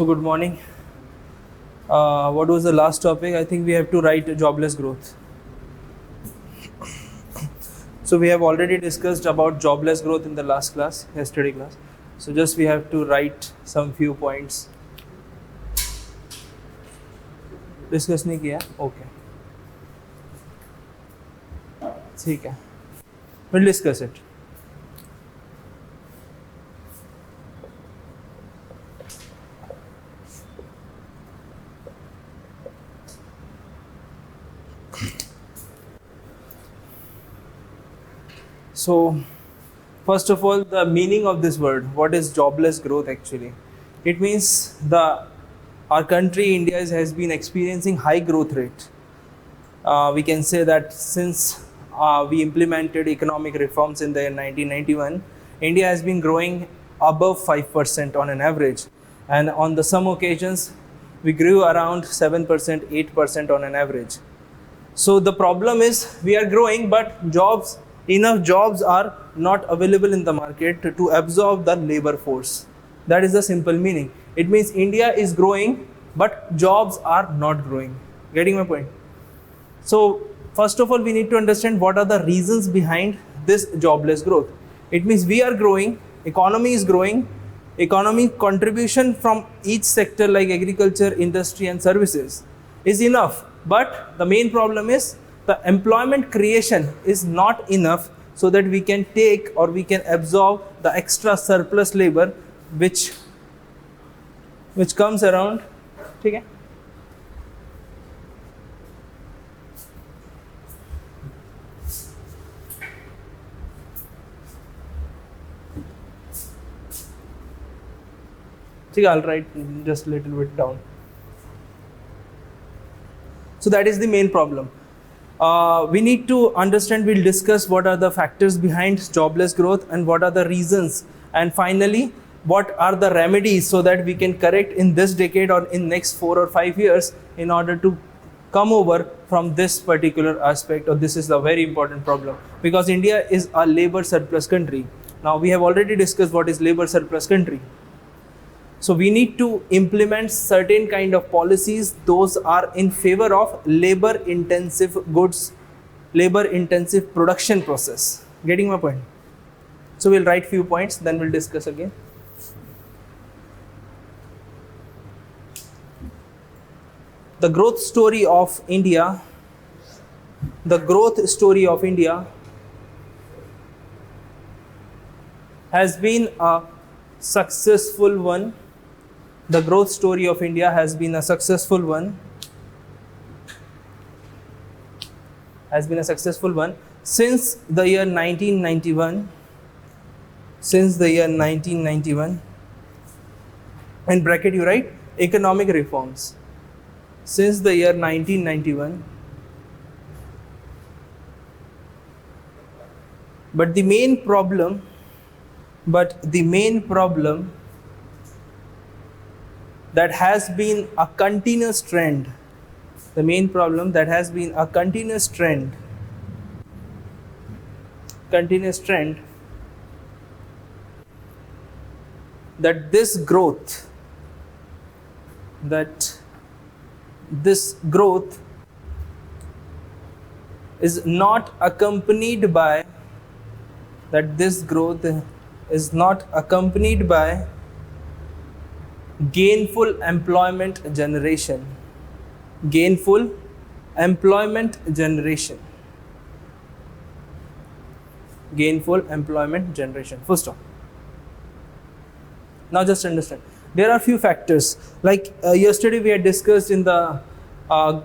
So good morning. What was the last topic? I think we have to write jobless growth. So we have already discussed about jobless growth in the last class, yesterday class. So just we have to write some few points. Discuss नहीं किया? Okay. ठीक है. We'll discuss it. So, first of all, the meaning of this word. What is jobless growth actually? It means our country, India, has been experiencing high growth rate. We can say that since we implemented economic reforms in the year 1991, India has been growing above 5% on an average. And on the some occasions, we grew around 7%, 8% on an average. So the problem is we are growing, but enough jobs are not available in the market to absorb the labor force. That is the simple meaning. It means India is growing, but jobs are not growing. Getting my point? So first of all, we need to understand what are the reasons behind this jobless growth. It means we are growing, economy is growing, economy contribution from each sector like agriculture, industry and services is enough. But the main problem is the employment creation is not enough so that we can take or we can absorb the extra surplus labor which comes around. ठीक है? ठीक है, I'll write just a little bit down. So that is the main problem. We need to understand, we'll discuss what are the factors behind jobless growth and what are the reasons, and finally what are the remedies so that we can correct in this decade or in next 4 or 5 years in order to come over from this particular aspect. Or this is a very important problem because India is a labor surplus country. Now we have already discussed what is labor surplus country. So we need to implement certain kind of policies. Those are in favor of labor intensive goods, labor intensive production process. Getting my point? So we'll write few points, then we'll discuss again. The growth story of India, has been a successful one. The growth story of India has been a successful one. Since the year 1991. In bracket you write economic reforms. Since the year 1991. But the main problem that has been a continuous trend, that this growth is not accompanied by gainful employment generation. Full stop. Now just understand. There are few factors. Like yesterday we had discussed in the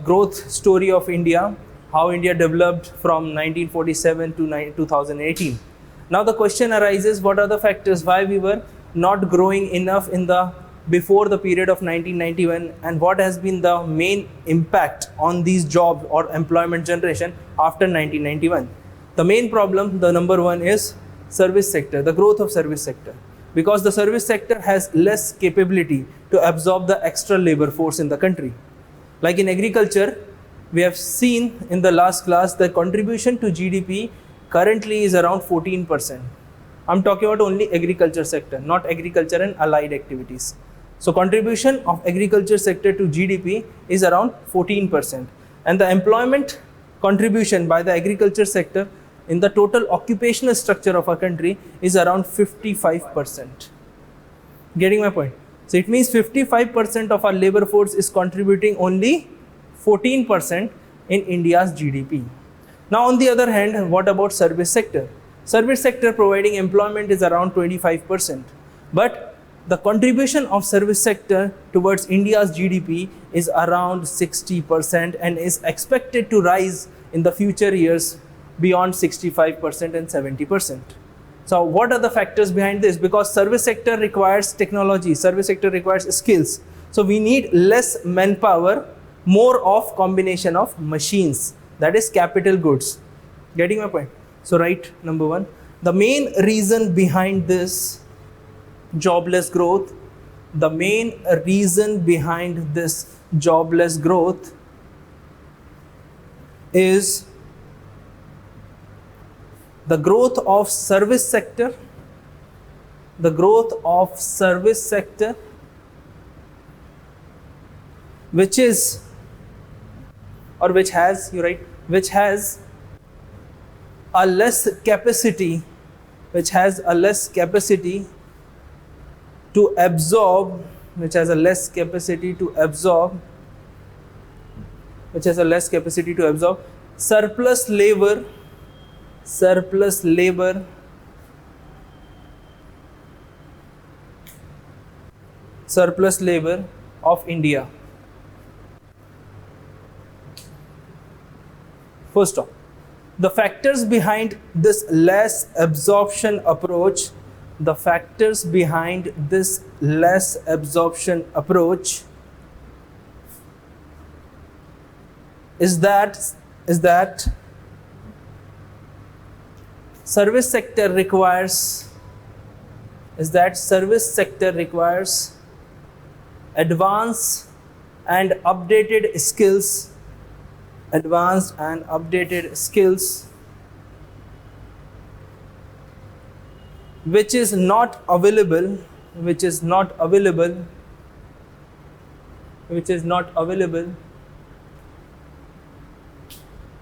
growth story of India, how India developed from 1947 to 2018. Now the question arises, what are the factors why we were not growing enough before the period of 1991, and what has been the main impact on these jobs or employment generation after 1991. The main problem, the number one, is service sector, the growth of service sector, because the service sector has less capability to absorb the extra labor force in the country. Like in agriculture, we have seen in the last class the contribution to GDP currently is around 14%. I'm talking about only agriculture sector, not agriculture and allied activities. So contribution of agriculture sector to GDP is around 14%, and the employment contribution by the agriculture sector in the total occupational structure of our country is around 55%. Getting my point? So it means 55% of our labor force is contributing only 14% in India's GDP. Now on the other hand, what about service sector? Service sector providing employment is around 25%, but the contribution of service sector towards India's GDP is around 60% and is expected to rise in the future years beyond 65% and 70%. So what are the factors behind this? Because service sector requires technology, service sector requires skills. So we need less manpower, more of combination of machines, that is capital goods. Getting my point? So right, number one, the main reason behind this jobless growth, the main reason behind this jobless growth is the growth of service sector, the growth of service sector, which is, or which has, you write, which has a less capacity, which has a less capacity to absorb, which has a less capacity to absorb, which has a less capacity to absorb surplus labor, surplus labor, surplus labor of India. First off, the factors behind this less absorption approach, the factors behind this less absorption approach is that service sector requires advanced and updated skills, which is not available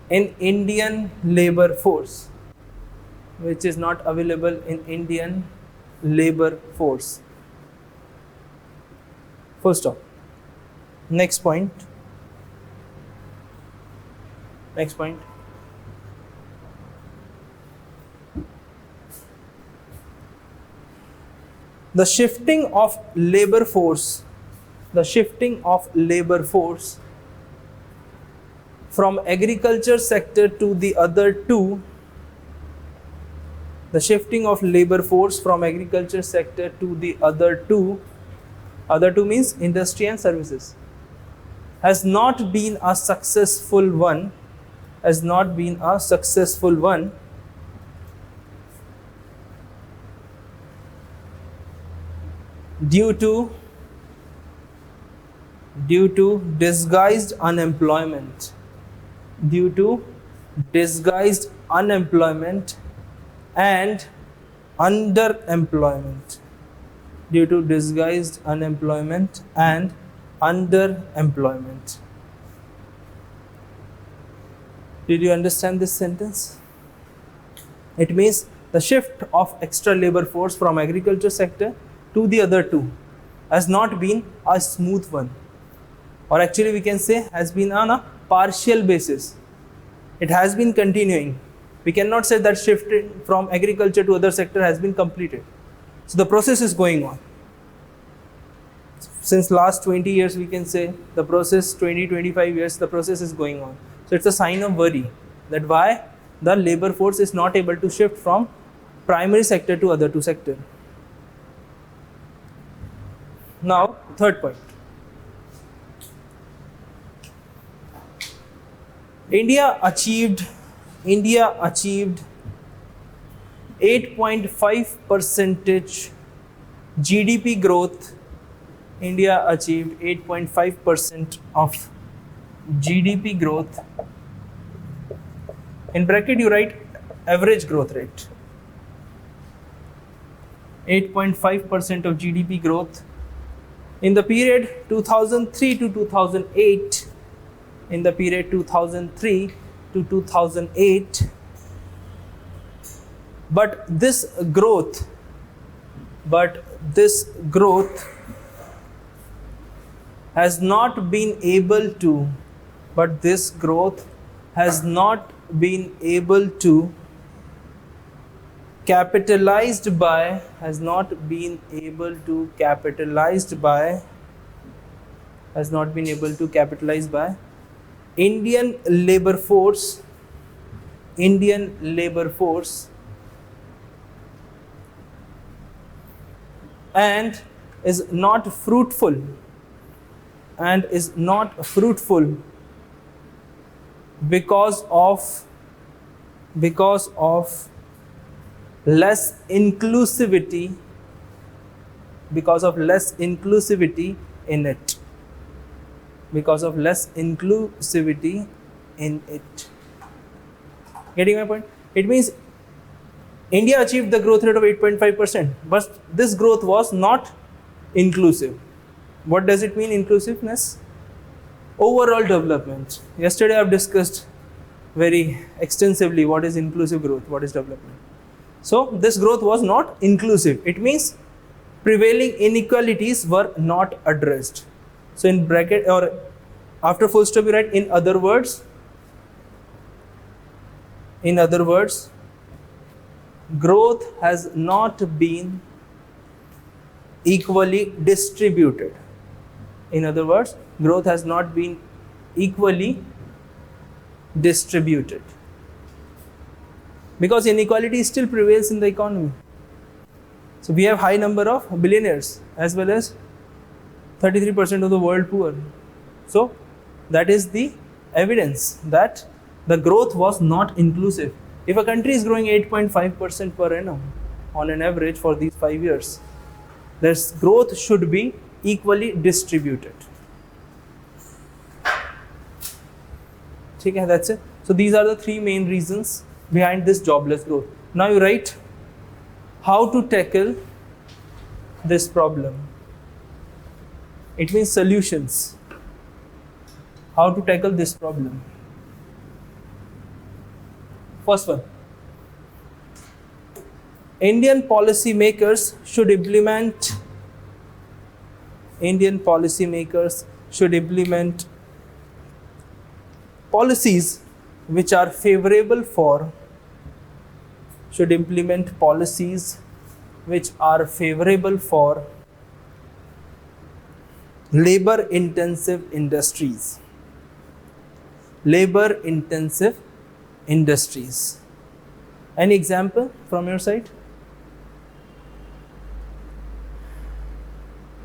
in Indian labor force, which is not available in Indian labor force. First off, next point. The shifting of labor force from agriculture sector to the other two, the shifting of labor force from agriculture sector to the other two means industry and services, has not been a successful one, due to disguised unemployment, and underemployment, Did you understand this sentence? It means the shift of extra labor force from agriculture sector to the other two has not been a smooth one, or actually we can say has been on a partial basis. It has been continuing. We cannot say that shift from agriculture to other sector has been completed. So the process is going on. Since last 20 years we can say the process, 20-25 years, the process is going on. So it's a sign of worry that why the labor force is not able to shift from primary sector to other two sector. Now, third point. India achieved 8.5% GDP growth. India achieved 8.5% of GDP growth. In bracket you write average growth rate. 8.5% of GDP growth In the period 2003 to 2008, in the period 2003 to 2008, but this growth has not been able to capitalized by Indian labor force and is not fruitful because of less inclusivity in it. Getting my point? It means India achieved the growth rate of 8.5%, but this growth was not inclusive. What does it mean, inclusiveness? Overall development. Yesterday I have discussed very extensively what is inclusive growth, what is development. So this growth was not inclusive. It means prevailing inequalities were not addressed. So in bracket or after full stop you write in other words, growth has not been equally distributed. In other words, growth has not been equally distributed because inequality still prevails in the economy. So we have high number of billionaires as well as 33% of the world poor. So that is the evidence that the growth was not inclusive. If a country is growing 8.5% per annum on an average for these 5 years, this growth should be equally distributed. Okay, that's it. So these are the three main reasons behind this jobless growth. Now you write how to tackle this problem. It means solutions. How to tackle this problem. First one, Indian policymakers should implement policies which are favorable for labor intensive industries. Any example from your side?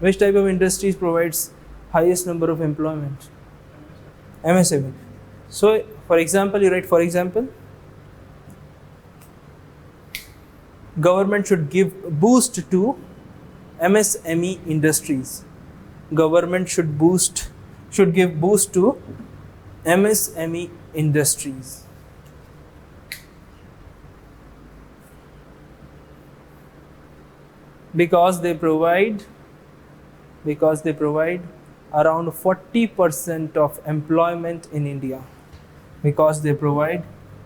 Which type of industries provides highest number of employment? MSME. So for example, you write for example, government should give boost to MSME industries. Government should give boost to MSME industries. Because they provide around 40% of employment in India. Because they provide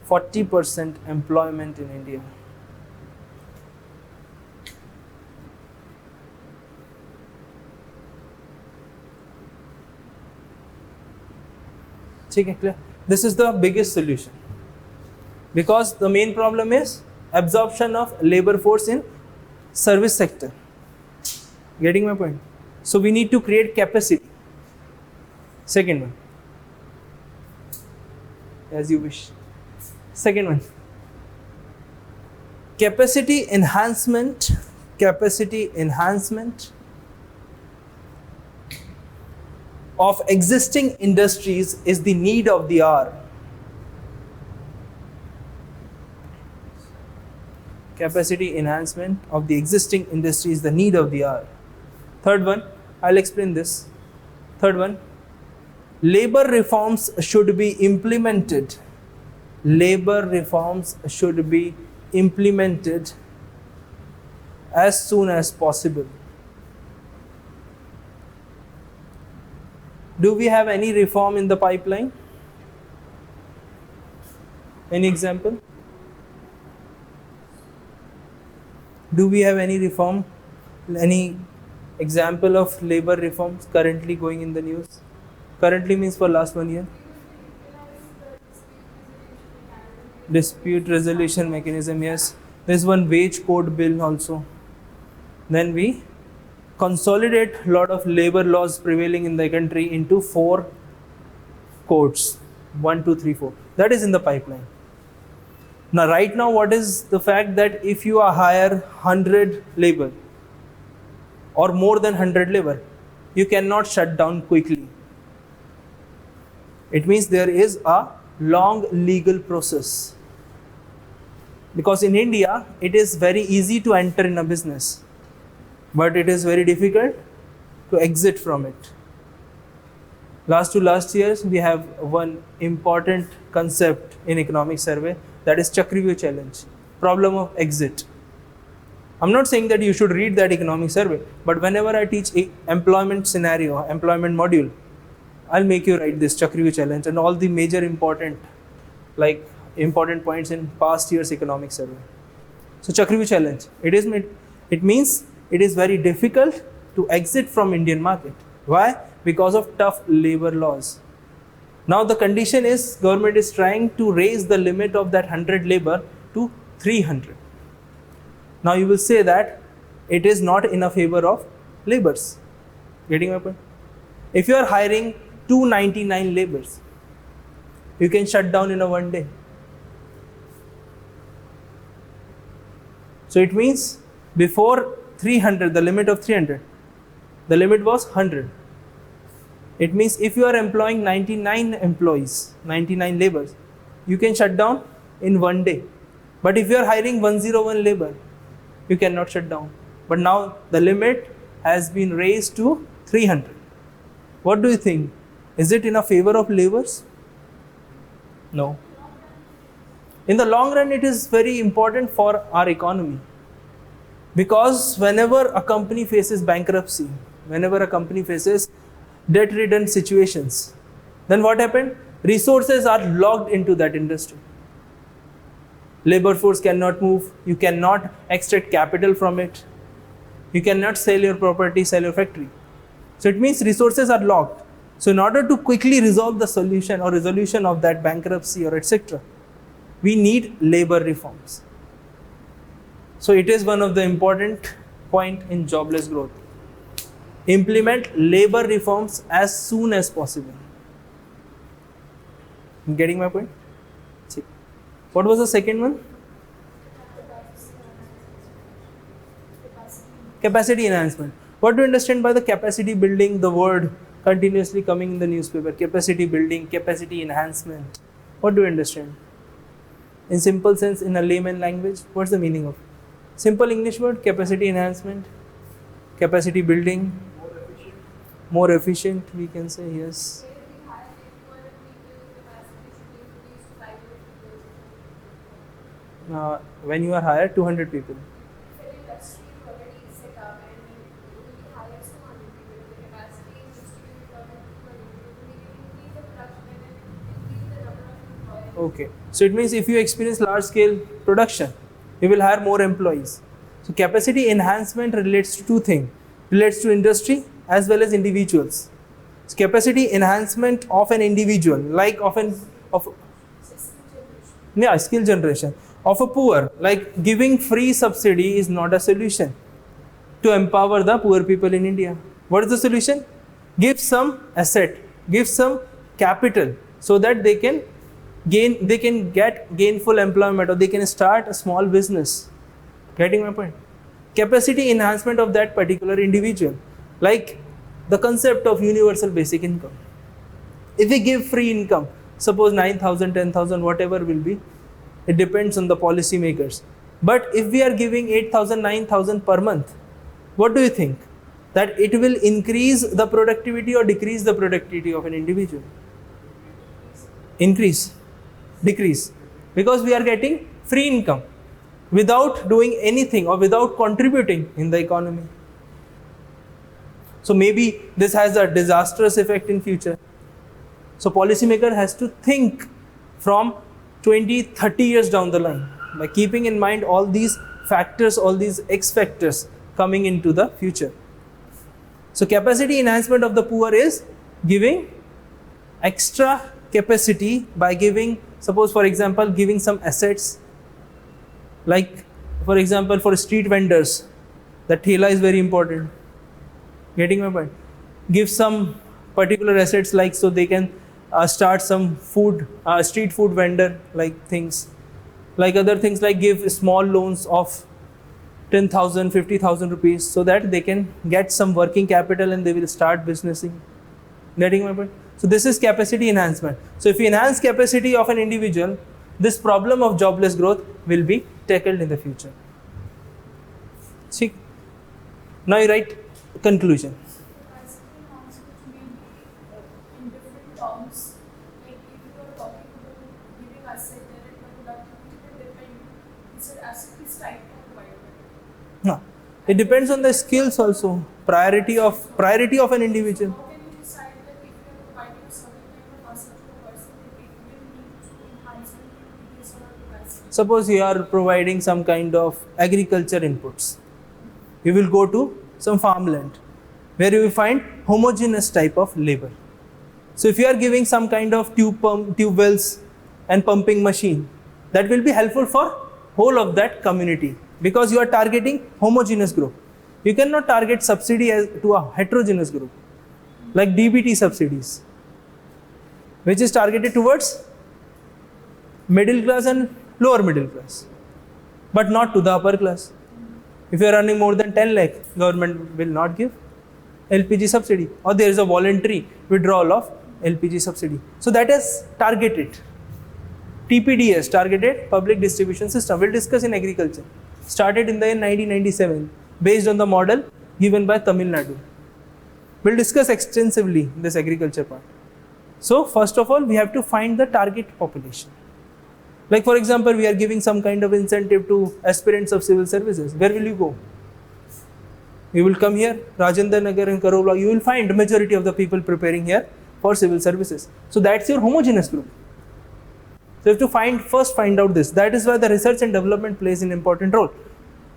40% employment in India. Clear? This is the biggest solution. Because the main problem is absorption of labor force in service sector. Getting my point? So we need to create capacity. Second one. As you wish. Second one. Capacity enhancement of existing industries is the need of the hour. Capacity enhancement of the existing industry is the need of the hour. Third one, I'll explain this. Third one, labor reforms should be implemented. Labor reforms should be implemented as soon as possible. Do we have any reform in the pipeline? Any example? Do we have any reform? Any example of labor reforms currently going in the news? Currently means for last 1 year. Dispute resolution mechanism, yes. There's one wage code bill also. Then we consolidate a lot of labor laws prevailing in the country into 4 codes. 1, 2, 3, 4. That is in the pipeline. Now, right now, what is the fact that if you hire 100 labor or more than 100 labor, you cannot shut down quickly. It means there is a long legal process. Because in India, it is very easy to enter in a business, but it is very difficult to exit from it. Last years, we have one important concept in economic survey, that is Chakravyuh challenge, problem of exit. I'm not saying that you should read that economic survey, but whenever I teach employment scenario, employment module, I'll make you write this Chakravyuh challenge and all the major important points in past year's economic survey. So Chakravyuh challenge, it means it is very difficult to exit from Indian market. Why? Because of tough labor laws. Now the condition is government is trying to raise the limit of that 100 labor to 300. Now you will say that it is not in a favor of laborers. Getting my point? If you are hiring 299 laborers, you can shut down in a 1 day. So it means before 300, the limit of 300, the limit was 100. It means if you are employing 99 employees, 99 laborers, you can shut down in 1 day. But if you are hiring 101 labor, you cannot shut down. But now the limit has been raised to 300. What do you think? Is it in a favor of laborers? No. In the long run, it is very important for our economy. Because whenever a company faces bankruptcy, whenever a company faces debt-ridden situations, then what happened? Resources are locked into that industry. Labor force cannot move. You cannot extract capital from it. You cannot sell your property, sell your factory. So it means resources are locked. So in order to quickly resolve the solution or resolution of that bankruptcy or etc., we need labor reforms. So it is one of the important point in jobless growth. Implement labor reforms as soon as possible. Getting my point? What was the second one? Capacity enhancement. What do you understand by the capacity building? The word continuously coming in the newspaper. Capacity building, capacity enhancement. What do you understand? In simple sense, in a layman language, what's the meaning of? Simple English word, capacity enhancement, capacity building, more efficient, we can say, yes. When you are hired, 200 people. Okay, so it means if you experience large scale production, you will hire more employees. So capacity enhancement relates to two things, relates to industry as well as individuals. So capacity enhancement of an individual, like skill generation of a poor, like giving free subsidy is not a solution to empower the poor people in India. What is the solution? Give some asset, give some capital so that they can get gainful employment or they can start a small business. Getting my point? Capacity enhancement of that particular individual, like the concept of universal basic income. If we give free income, suppose 9,000, 10,000, whatever will be, it depends on the policy makers. But if we are giving 8,000, 9,000 per month, what do you think? That it will increase the productivity or decrease the productivity of an individual? Increase, decrease. Because we are getting free income without doing anything or without contributing in the economy. So maybe this has a disastrous effect in future. So policymaker has to think from 20, 30 years down the line by keeping in mind all these factors, all these X factors coming into the future. So capacity enhancement of the poor is giving extra capacity by giving, suppose for example, giving some assets, like for example for street vendors, the thela is very important. Getting my point? Give some particular assets, like so they can start some food, street food vendor like things, like other things, like give small loans of 10,000, 50,000 rupees so that they can get some working capital and they will start businessing. Getting my point? So this is capacity enhancement. So if you enhance capacity of an individual, this problem of jobless growth will be tackled in the future. See? Now you write conclusion. Capacity enhancement may be in different terms. Like if you are talking about giving asset, then the productivity will depend. Is it asset is tied to provider? No. It depends on the skills also. Priority of an individual. How can you decide that if you are providing a certain kind of asset to a person, that it will need to enhance his or her capacity? Suppose you are providing some kind of agriculture inputs. You will go to some farmland where you will find homogeneous type of labor. So if you are giving some kind of tube wells and pumping machine, that will be helpful for whole of that community, because you are targeting homogeneous group. You cannot target subsidy to a heterogeneous group, like DBT subsidies, which is targeted towards middle class and lower middle class, but not to the upper class. If you are earning more than 10 lakh, government will not give LPG subsidy, or there is a voluntary withdrawal of LPG subsidy. So that is targeted. TPDS, Targeted Public Distribution System, we'll discuss in agriculture. Started in the year 1997, based on the model given by Tamil Nadu. We'll discuss extensively this agriculture part. So first of all, we have to find the target population. Like for example, we are giving some kind of incentive to aspirants of civil services. Where will you go? You will come here, Rajendra Nagar and Karola, you will find majority of the people preparing here for civil services. So that's your homogeneous group. So you have to first find out this. That is why the research and development plays an important role.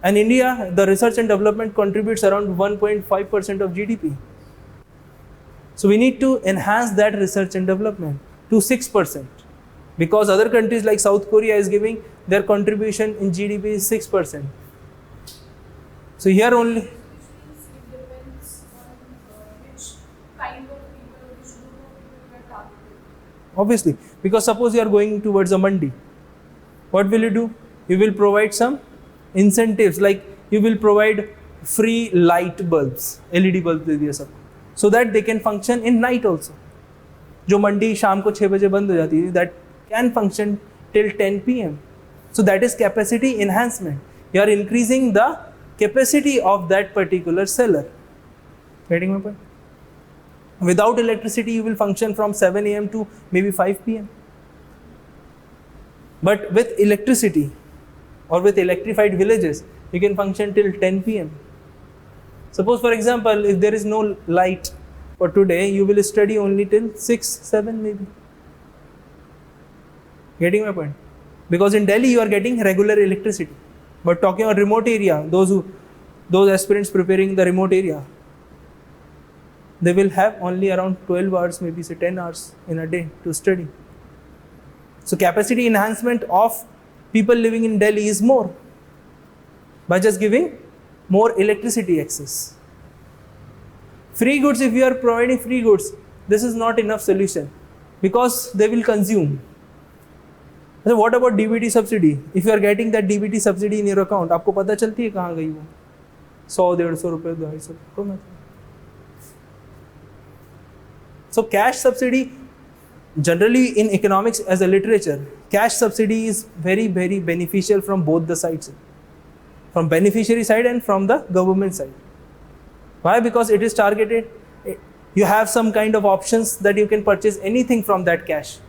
And India, the research and development contributes around 1.5% of GDP. So we need to enhance that research and development to 6%. Because other countries like South Korea is giving their contribution in GDP is 6%. So here only. Which means it depends on which kind of people, which group of people you are targeting. Obviously, because suppose you are going towards a mandi, what will you do? You will provide some incentives, like you will provide free light bulbs, LED bulbs दे दिया सब, so that they can function in night also. जो मंडी शाम को 6 बजे बंद हो जाती है, that can function till 10 p.m. So that is capacity enhancement. You are increasing the capacity of that particular seller. Getting my point? Without electricity, you will function from 7 a.m. to maybe 5 p.m. But with electricity or with electrified villages, you can function till 10 p.m. Suppose for example, if there is no light for today, you will study only till 6, 7 maybe. Getting my point? Because in Delhi you are getting regular electricity. But talking about remote area, those aspirants preparing in the remote area, they will have only around 12 hours, maybe say 10 hours in a day to study. So capacity enhancement of people living in Delhi is more by just giving more electricity access. Free goods, if you are providing free goods, this is not enough solution because they will consume. So what about DBT subsidy? If you are getting that DBT subsidy in your account, आपको पता चलती है कहाँ गई वो? 100-150 रुपए 250. So cash subsidy, generally in economics as a literature, cash subsidy is very, very beneficial from both the sides, from beneficiary side and from the government side. Why? Because it is targeted. You have some kind of options that you can purchase anything from that cash.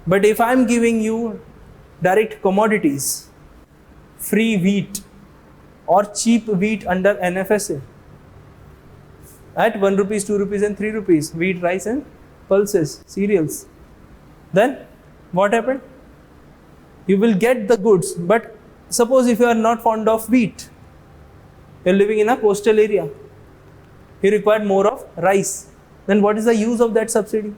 But if I am giving you direct commodities, free wheat or cheap wheat under NFSA, at 1 rupees, 2 rupees and 3 rupees, wheat, rice and pulses, cereals. Then what happened? You will get the goods, but suppose if you are not fond of wheat, you are living in a coastal area, you require more of rice, then what is the use of that subsidy?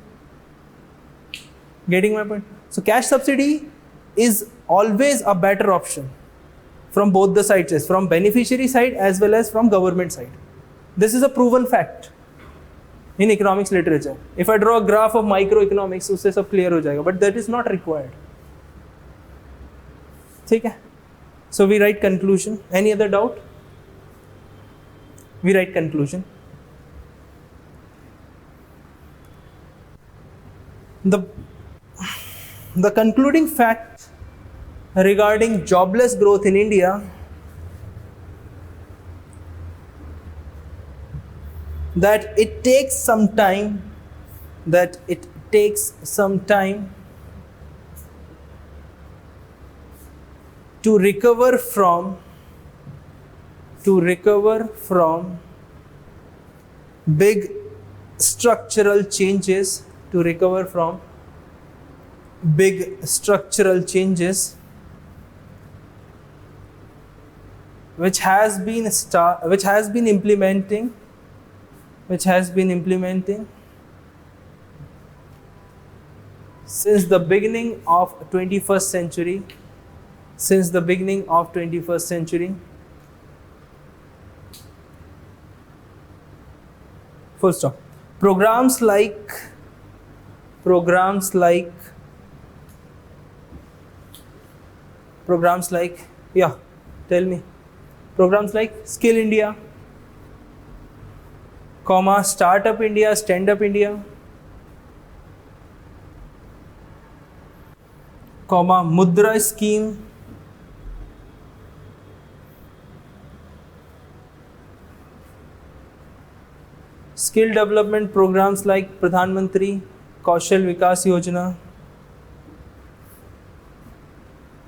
Getting my point? So cash subsidy is always a better option from both the sides, from beneficiary side as well as from government side. This is a proven fact in economics literature. If I draw a graph of microeconomics, उससे सब clear हो जाएगा, but that is not required. ठीक है? So we write conclusion. Any other doubt? We write conclusion. The concluding fact regarding jobless growth in India, that it takes some time, to recover from big structural changes, which has been implementing since the beginning of 21st century. Full stop. Programs like yeah, tell me. Programs like Skill India, Startup India, Stand Up India, Mudra scheme, skill development programs like Pradhan Mantri Kaushal Vikas Yojana,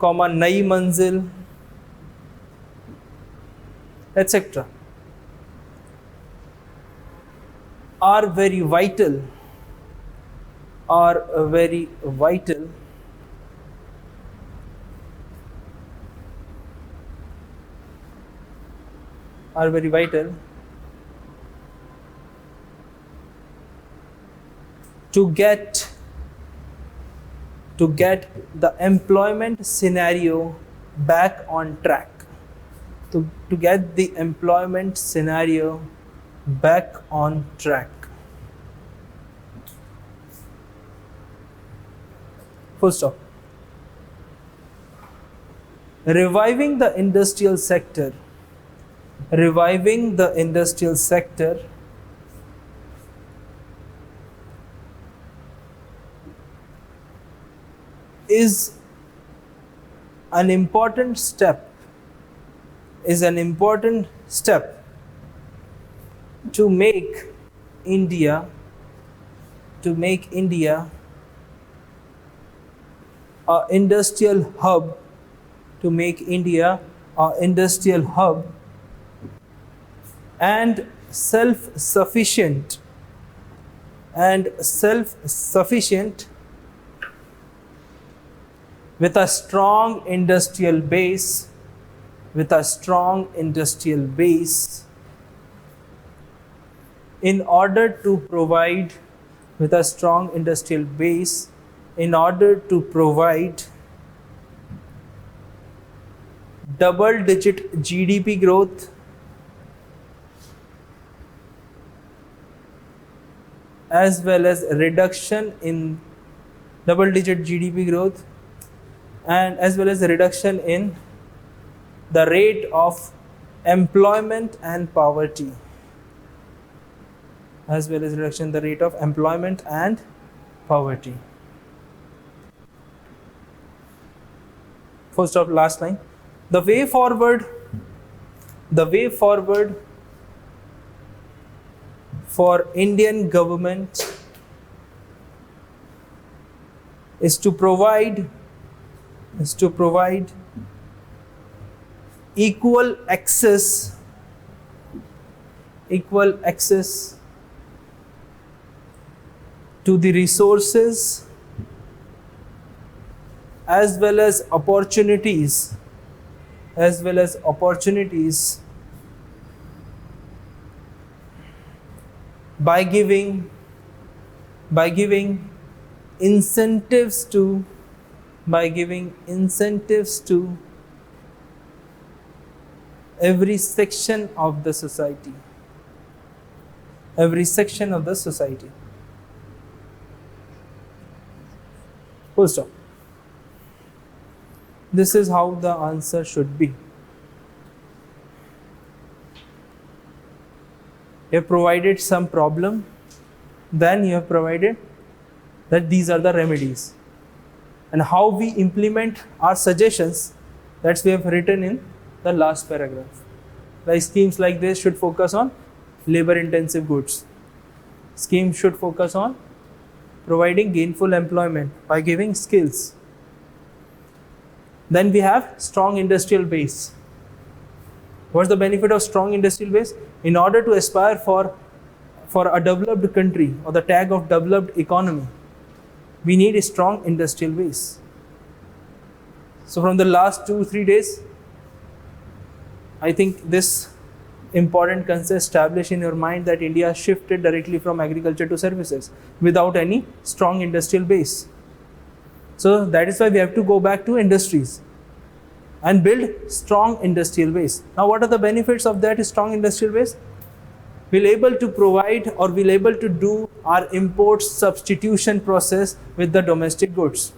Nai Manzil, etc. are very vital to get the employment scenario back on track. To get the employment scenario back on track. Full stop. Reviving the industrial sector is an important step to make India a industrial hub, and self-sufficient with a strong industrial base, in order to provide double-digit GDP growth, as well as reduction in double-digit GDP growth, and as well as a reduction in the rate of employment and poverty. First stop, last line. The way forward for Indian government is to provide equal access to the resources as well as opportunities by giving incentives to every section of the society. Full stop. This is how the answer should be. You have provided some problem, then you have provided that these are the remedies. And how we implement our suggestions, that's we have written in the last paragraph. Like schemes like this should focus on labor intensive goods. Schemes should focus on providing gainful employment by giving skills. Then we have strong industrial base. What's the benefit of strong industrial base? In order to aspire for a developed country or the tag of developed economy, we need a strong industrial base. So from the last 2-3 days, I think this important concept established in your mind that India shifted directly from agriculture to services without any strong industrial base. So that is why we have to go back to industries and build strong industrial base. Now what are the benefits of that strong industrial base? We'll able to provide or we'll able to do our import substitution process with the domestic goods.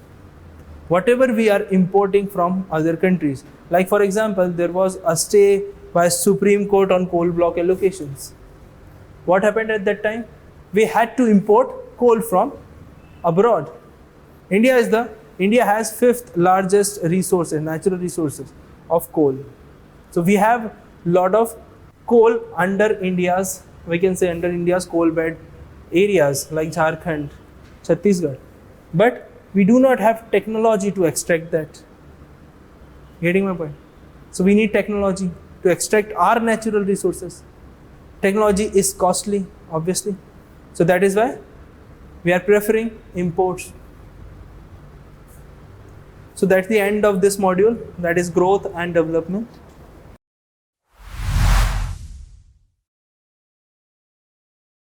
Whatever we are importing from other countries. Like for example, there was a stay by Supreme Court on coal block allocations. What happened at that time? We had to import coal from abroad. India has 5th largest resources, natural resources of coal. So we have lot of coal under India's coal bed areas like Jharkhand, Chhattisgarh. But we do not have technology to extract that. Getting my point? So we need technology to extract our natural resources. Technology is costly, obviously. So that is why we are preferring imports. So that's the end of this module, that is growth and development.